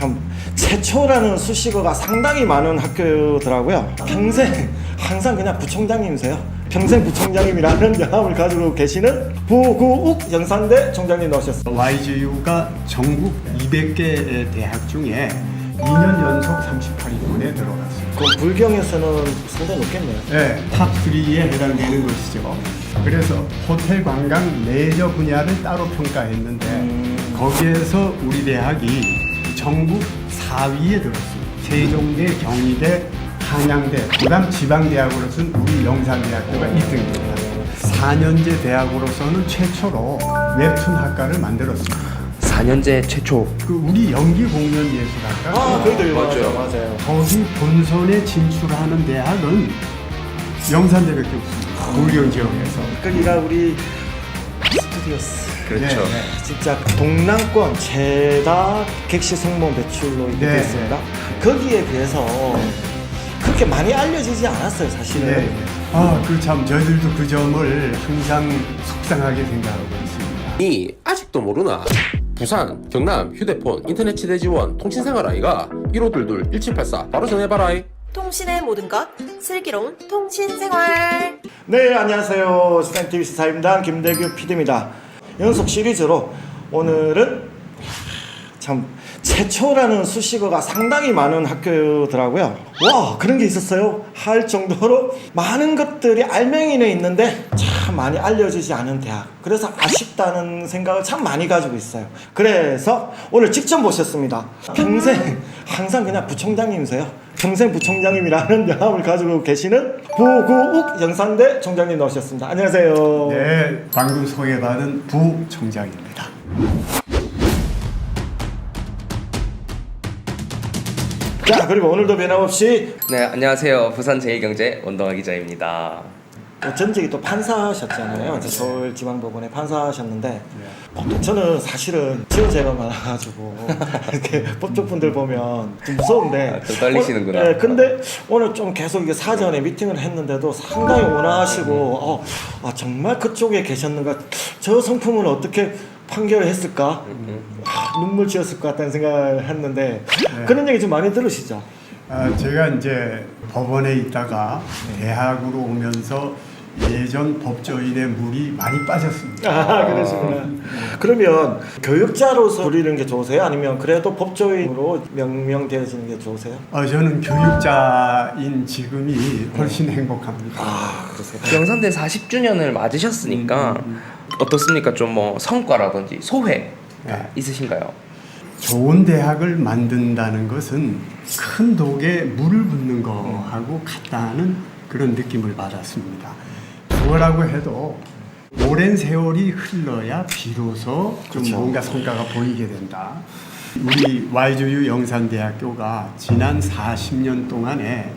참 최초라는 수식어가 상당히 많은 학교더라고요. 평생 항상 그냥 부총장님이세요. 평생 부총장님이라는 명함을 가지고 계시는 부구욱 영산대 총장님 나오셨습니다. YGU가 전국 200개 대학 중에 2년 연속 38위권에 들어갔습니다. 그럼 불경에서는 상당히 높겠네요. 네, 탑3에 해당되는 것이죠. 그래서 호텔 관광 레저 분야를 따로 평가했는데 거기에서 우리 대학이 전국 4위에 들었습니다. 세종대, 경희대, 한양대, 그다음 지방대학으로서는 우리 영산대학교가 1등입니다. 4년제 대학으로서는 최초로 웹툰 학과를 만들었습니다. 4년제 최초. 그 우리 연기공연예술학과 거기도 유명하죠. 맞아요. 거기 본선에 진출하는 대학은 영산대밖에 없습니다. 불경 지역에서. 거기가 우리 스튜디오스. 그렇죠. 네, 네. 진짜 동남권 최다 객시 승무원 배출로 이렇게 네, 되어 있습니다. 거기에 비해서 그렇게 많이 알려지지 않았어요, 사실은. 네. 그 참 저희들도 그 점을 항상 속상하게 생각하고 있습니다. 이 아직도 모르나? 부산, 경남, 휴대폰, 인터넷 치대 지원, 통신생활 아이가 1522-1784 바로 전해봐라. 통신의 모든 것 슬기로운 통신생활. 네, 안녕하세요. 수산TV 시사임당 김대규 PD입니다. 연속 시리즈로 오늘은 참 최초라는 수식어가 상당히 많은 학교더라고요. 와, 그런 게 있었어요? 할 정도로 많은 것들이 알맹이에 있는데 참 많이 알려지지 않은 대학. 그래서 아쉽다는 생각을 참 많이 가지고 있어요. 그래서 오늘 직접 모셨습니다. 평생 항상 그냥 부총장님이세요. 평생 부총장님이라는 명함을 가지고 계시는 부구욱 영산대 총장님 나오셨습니다. 안녕하세요. 네, 방금 소개받은 부총장입니다. 자, 그리고 오늘도 변함없이 네, 안녕하세요. 부산 제1경제 원동아 기자입니다. 전직이 또 판사셨잖아요. 서울지방법원에 판사하셨는데 저는 사실은 지원제가 많아가지고 이렇게 법조분들 보면 좀 무서운데 좀 떨리시는구나. 네, 근데 오늘 좀 계속 이게 사전에 미팅을 했는데도 상당히 온화하시고 정말 그쪽에 계셨는가, 저 성품은 어떻게 판결을 했을까, 눈물 지었을 것 같다는 생각을 했는데 그런 얘기 좀 많이 들으시죠? 제가 이제 법원에 있다가 대학으로 오면서 예전 법조인의 물이 많이 빠졌습니다. 그러시구나. 그러면 교육자로서 부리는 게 좋으세요? 아니면 그래도 법조인으로 명명되어지는 게 좋으세요? 저는 교육자인 지금이 훨씬 행복합니다. 그러세요? 영산대 40주년을 맞으셨으니까 어떻습니까? 좀 뭐 성과라든지 소회가 네. 있으신가요? 좋은 대학을 만든다는 것은 큰 독에 물을 붓는 거하고 같다는 그런 느낌을 받았습니다. 뭐라고 해도 오랜 세월이 흘러야 비로소 좀 그렇죠. 뭔가 성과가 보이게 된다. 우리 YGU 영산대학교가 지난 40년 동안에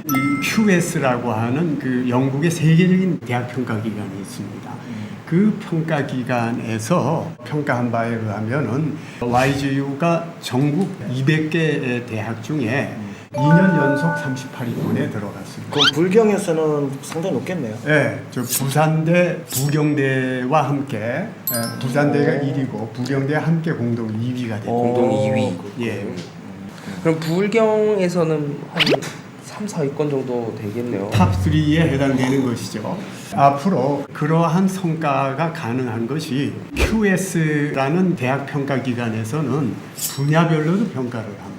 이 QS라고 하는 그 영국의 세계적인 대학 평가 기관이 있습니다. 그 평가 기관에서 평가한 바에 의하면은 YGU가 전국 200개 대학 중에 2년 연속 38위권에 들어갔습니다. 그럼 불경에서는 상당히 높겠네요. 네, 저 부산대, 부경대와 함께 부산대가 1위고 부경대와 함께 공동 2위가 됐고 공동 2위. 예. 그럼 부울경에서는 한 3, 4위권 정도 되겠네요. 탑3에 해당되는 것이죠. 앞으로 그러한 성과가 가능한 것이 QS라는 대학 평가 기관에서는 분야별로도 평가를 합니다.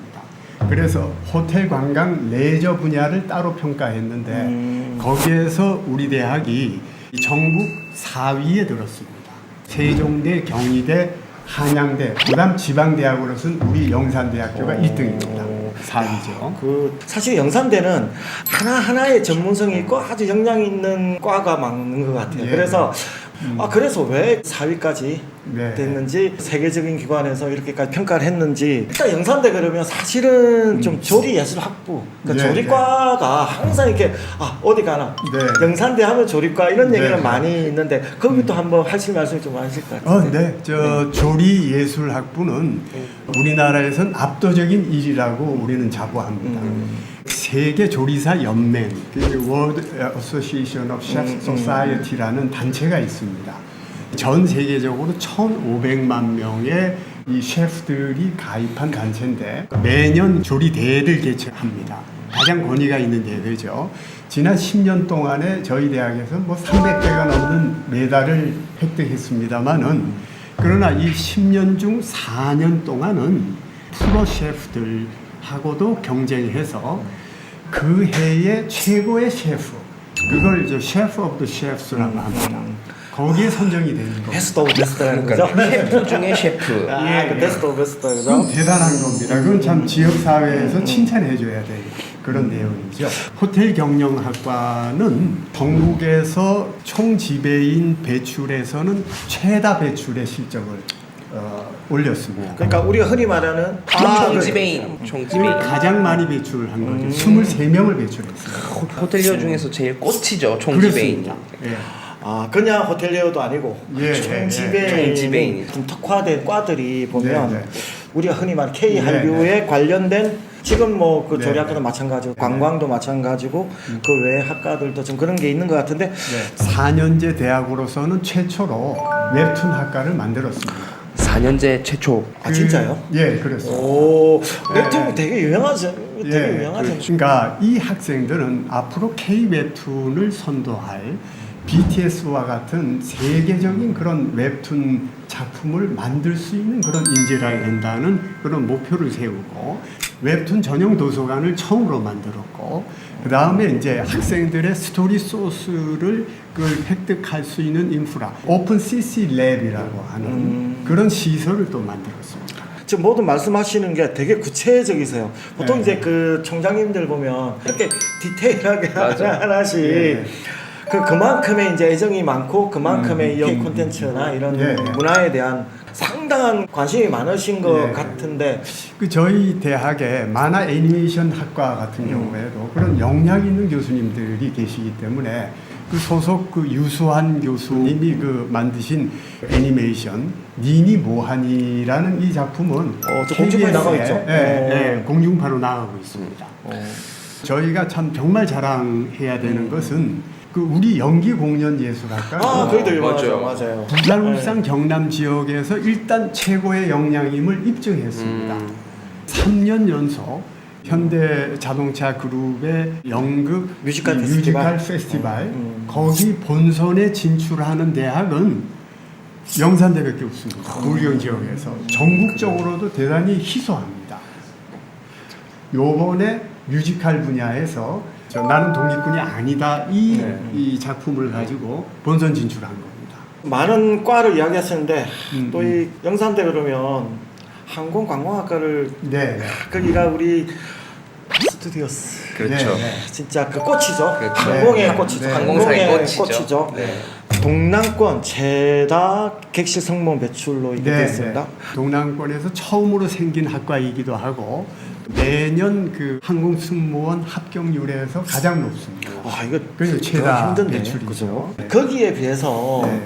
그래서 호텔 관광 레저 분야를 따로 평가했는데 거기에서 우리 대학이 전국 4위에 들었습니다. 세종대, 경희대, 한양대, 그다음 지방대학으로서는 우리 영산대학교가 1등입니다. 4위죠. 사실 영산대는 하나하나의 전문성이 있고 아주 역량 있는 과가 많은 것 같아요. 예. 그래서 그래서 왜 4위까지 네. 됐는지, 세계적인 기관에서 이렇게까지 평가를 했는지. 일단 영산대 그러면 사실은 좀 조리예술학부, 그러니까 네, 조리과가 항상 이렇게 어디 가나 네. 영산대 하면 조리과 이런 얘기는 네. 많이 있는데 거기도 한번 하실 말씀이 좀 많으실 것 같은데. 네. 저 조리예술학부는 우리나라에서는 압도적인 일이라고 우리는 자부합니다. 세계 조리사 연맹, 그 World Association of Chef Society라는 단체가 있습니다. 전 세계적으로 1,500만 명의 이 셰프들이 가입한 단체인데 매년 조리 대회를 개최합니다. 가장 권위가 있는 대회죠. 지난 10년 동안에 저희 대학에서 뭐 300개가 넘는 메달을 획득했습니다만은 그러나 이 10년 중 4년 동안은 프로 셰프들하고도 경쟁해서 그 해의 최고의 셰프, 그걸 이제 셰프 오브 더 셰프라고 합니다. 거기에 선정이 되는 거예요. 베스트 오브 베스트라는 거죠? 셰프 중에 셰프. 그 베스트 오브 베스트 그건 그죠? 대단한 겁니다. 그건 참 지역 사회에서 칭찬해줘야 될 그런 내용이죠. 호텔 경영학과는 전국에서 총 지배인 배출에서는 최다 배출의 실적을 올렸습니다. 그러니까 우리가 흔히 말하는 총지배인. 총지배인. 가장 많이 배출한 거죠. 23명을 배출했습니다. 호텔리어 중에서 제일 꽃이죠. 총지배인. 그렇습니다. 예. 그냥 호텔리어도 아니고 예, 총지배인 좀 특화된 과들이 보면 네, 네. 우리가 흔히 말하는 K 한류에 관련된 지금 뭐 그 네, 조리학과도 네. 마찬가지고 관광도 마찬가지고 그 외 학과들도 좀 그런 게 있는 것 같은데 4년제 대학으로서는 최초로 웹툰 학과를 만들었습니다. 4년제 최초. 진짜요? 예, 그렇습니다. 오 네, 웹툰 네. 되게 유명하죠. 되게 유명하죠. 그러니까 이 학생들은 앞으로 K 웹툰을 선도할 BTS와 같은 세계적인 그런 웹툰 작품을 만들 수 있는 그런 인재가 된다는 그런 목표를 세우고 웹툰 전용 도서관을 처음으로 만들었고 그 다음에 이제 학생들의 스토리 소스를 그걸 획득할 수 있는 인프라 오픈 CC 랩이라고 하는 그런 시설을 또 만들었습니다. 지금 모든 말씀하시는 게 되게 구체적이세요. 보통 네. 이제 그 총장님들 보면 이렇게 디테일하게 맞아. 하나씩 네. 그만큼의 이제 애정이 많고 그만큼의 이 콘텐츠나 이런 네. 문화에 대한 상당한 관심이 많으신 것 네. 같은데 그 저희 대학의 만화 애니메이션 학과 같은 경우에도 그런 역량 있는 교수님들이 계시기 때문에 그 소속 그 유수한 교수님이 그 만드신 애니메이션 니니 모하니라는 이 작품은 저 공중파에 나가고 있죠? 공중파로 나가고 있습니다. 저희가 참 정말 자랑해야 되는 것은 그 우리 연기 공연 예술학과 거기도 유명하죠. 맞아요. 맞아요. 부산, 울산, 경남 지역에서 일단 최고의 역량임을 입증했습니다. 3년 연속 현대 자동차 그룹의 연극 뮤지컬 페스티벌 거기 본선에 진출하는 대학은 영산대밖에 없습니다. 우리 지역에서 전국적으로도 대단히 희소합니다. 요번에 뮤지컬 분야에서 나는 독립군이 아니다 이 작품을 가지고 본선 진출한 겁니다. 많은 과를 이야기하시는데 또 이 영산대 그러면 항공관광학과를 네. 거기가 우리 스튜디오스 그렇죠. 네. 진짜 그 꽃이죠. 그렇죠. 항공의 네. 꽃이죠. 네. 항공사의 항공의 꽃이죠. 꽃이죠. 네. 동남권 최다 객실 성분 배출로 이렇게 되어 있습니다. 동남권에서 처음으로 생긴 학과이기도 하고 매년 그 항공승무원 합격률에서 가장 높습니다. 이거 그래서 되게 최다 힘든데 배출이죠. 그죠? 네. 거기에 비해서 네.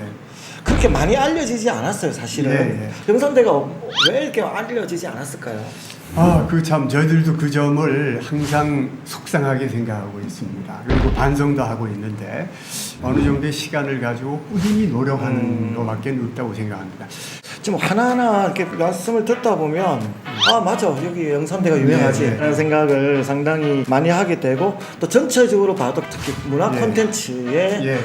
그렇게 많이 알려지지 않았어요, 사실은. 네. 영산대가 왜 이렇게 알려지지 않았을까요? 그 참 저희들도 그 점을 항상 속상하게 생각하고 있습니다. 그리고 반성도 하고 있는데 어느 정도의 시간을 가지고 꾸준히 노력하는 것밖에 없다고 생각합니다. 지금 하나하나 이렇게 말씀을 듣다 보면 맞아 여기 영산대가 유명하지 네. 라는 생각을 상당히 많이 하게 되고 또 전체적으로 봐도 특히 문화 네. 콘텐츠에 예.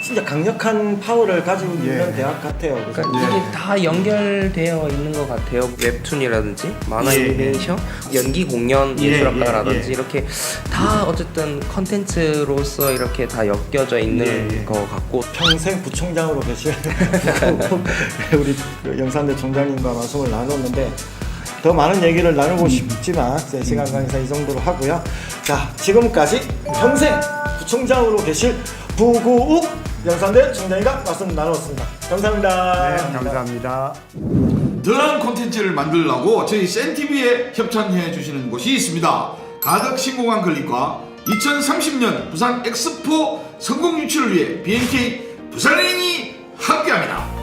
진짜 강력한 파워를 가지고 있는 예. 대학 같아요. 그래서 그러니까 이게 다 연결되어 있는 것 같아요. 웹툰이라든지 만화 예. 애니메이션, 연기 공연 예, 예술학과라든지 예. 이렇게 다 어쨌든 컨텐츠로서 이렇게 다 엮여져 있는 예. 것 같고 평생 부총장으로 계실 우리 영산대 총장님과 말씀을 나눴는데 더 많은 얘기를 나누고 싶지만 제 시간 관계상 이 정도로 하고요. 자, 지금까지 평생 부총장으로 계실 부구욱 영산대 총장님과 말씀 나눴습니다. 감사합니다. 네, 감사합니다. 더 나은 콘텐츠를 만들려고 저희 센TV에 협찬해 주시는 곳이 있습니다. 가덕 신공항 클릭과 2030년 부산 엑스포 성공 유치를 위해 BNK 부산행이 함께합니다.